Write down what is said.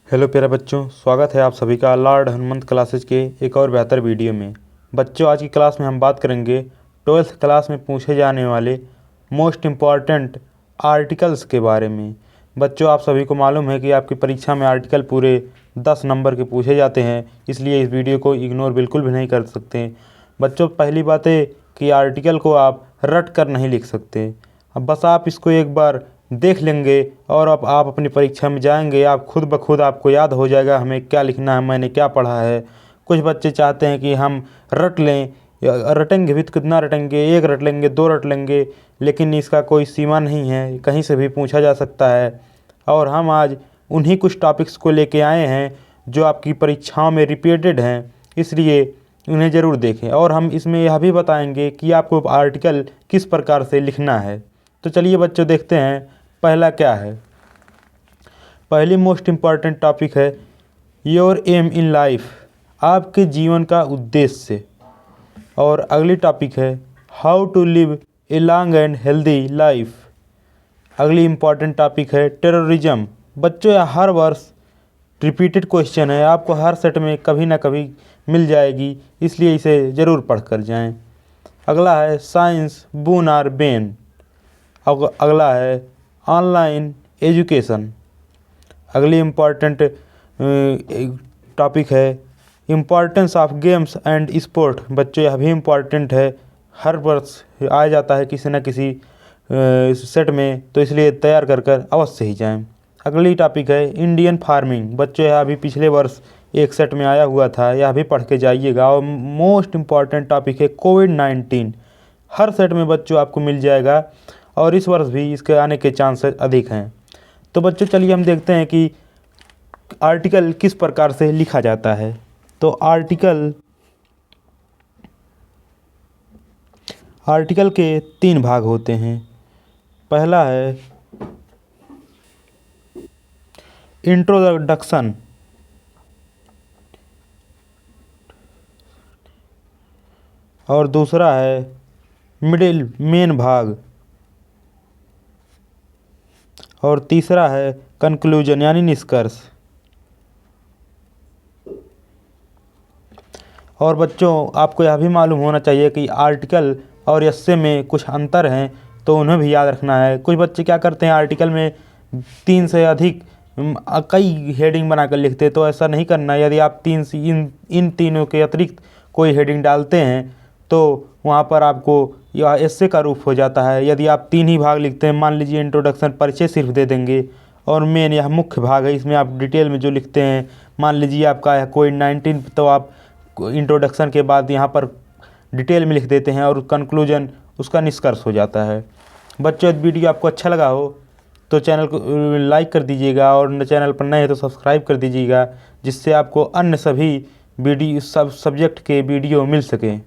Hello प्यारे बच्चों, स्वागत है आप सभी का लॉर्ड हनुमंत क्लासेज के एक और बेहतर वीडियो में। बच्चों, आज की क्लास में हम बात करेंगे 12th क्लास में पूछे जाने वाले मोस्ट इम्पॉर्टेंट आर्टिकल्स के बारे में। बच्चों, आप सभी को मालूम है कि आपकी परीक्षा में आर्टिकल पूरे 10 नंबर के पूछे जाते हैं, इसलिए इस वीडियो को इग्नोर बिल्कुल भी नहीं कर सकते। बच्चों, पहली बात है कि आर्टिकल को आप रट कर नहीं लिख सकते। अब बस आप इसको एक बार देख लेंगे और अब आप अपनी परीक्षा में जाएंगे, आप खुद ब खुद आपको याद हो जाएगा हमें क्या लिखना है, मैंने क्या पढ़ा है। कुछ बच्चे चाहते हैं कि हम रट लें, रटेंगे भी तो कितना रटेंगे, एक रट लेंगे, दो रट लेंगे, लेकिन इसका कोई सीमा नहीं है, कहीं से भी पूछा जा सकता है। और हम आज उन्हीं कुछ टॉपिक्स को लेके आए हैं जो आपकी परीक्षाओं में रिपीटेड हैं, इसलिए उन्हें ज़रूर देखें। और हम इसमें यह भी बताएंगे कि आपको आर्टिकल किस प्रकार से लिखना है। तो चलिए बच्चों, देखते हैं पहला क्या है। पहली मोस्ट इम्पॉर्टेंट टॉपिक है योर एम इन लाइफ, आपके जीवन का उद्देश्य। और अगली टॉपिक है how to live a long and healthy life. अगली इम्पॉर्टेंट टॉपिक है टेररिज्म। बच्चों, यह हर वर्ष रिपीटेड क्वेश्चन है, आपको हर सेट में कभी ना कभी मिल जाएगी, इसलिए इसे ज़रूर पढ़ कर जाएँ। अगला है साइंस बून आर बेन। अगला है ऑनलाइन एजुकेशन। अगली इम्पॉर्टेंट टॉपिक है importance of games and sport. बच्चों, यह भी इम्पॉर्टेंट है, हर वर्ष आ जाता है किसी न किसी सेट में, तो इसलिए तैयार कर कर अवश्य ही जाएं। अगली टॉपिक है इंडियन फार्मिंग। बच्चों, यह अभी पिछले वर्ष एक सेट में आया हुआ था, यह भी पढ़ के जाइएगा। और मोस्ट इम्पॉर्टेंट टॉपिक है कोविड-19। हर सेट में बच्चों आपको मिल जाएगा और इस वर्ष भी इसके आने के चांसेस अधिक हैं। तो बच्चों, चलिए हम देखते हैं कि आर्टिकल किस प्रकार से लिखा जाता है। तो आर्टिकल के 3 भाग होते हैं। पहला है इंट्रोडक्शन, और दूसरा है मिडिल मेन भाग, और तीसरा है कंक्लूजन यानी निष्कर्ष। और बच्चों, आपको यह भी मालूम होना चाहिए कि आर्टिकल और एस्से में कुछ अंतर हैं, तो उन्हें भी याद रखना है। कुछ बच्चे क्या करते हैं, आर्टिकल में 3 से अधिक कई हेडिंग बनाकर लिखते हैं, तो ऐसा नहीं करना है। यदि आप इन तीनों के अतिरिक्त कोई हेडिंग डालते हैं तो वहाँ पर आपको यह एस्से का रूप हो जाता है। यदि आप 3 ही भाग लिखते हैं, मान लीजिए इंट्रोडक्शन परिचय सिर्फ दे देंगे, और मेन यह मुख्य भाग है, इसमें आप डिटेल में जो लिखते हैं, मान लीजिए आपका है कोविड-19, तो आप इंट्रोडक्शन के बाद यहाँ पर डिटेल में लिख देते हैं और कंक्लूजन उसका निष्कर्ष हो जाता है। बच्चों, यदि वीडियो आपको अच्छा लगा हो तो चैनल को लाइक कर दीजिएगा, और चैनल पर नए हैं तो सब्सक्राइब कर दीजिएगा, जिससे आपको अन्य सभी वीडियो सब सब्जेक्ट के वीडियो मिल सकें।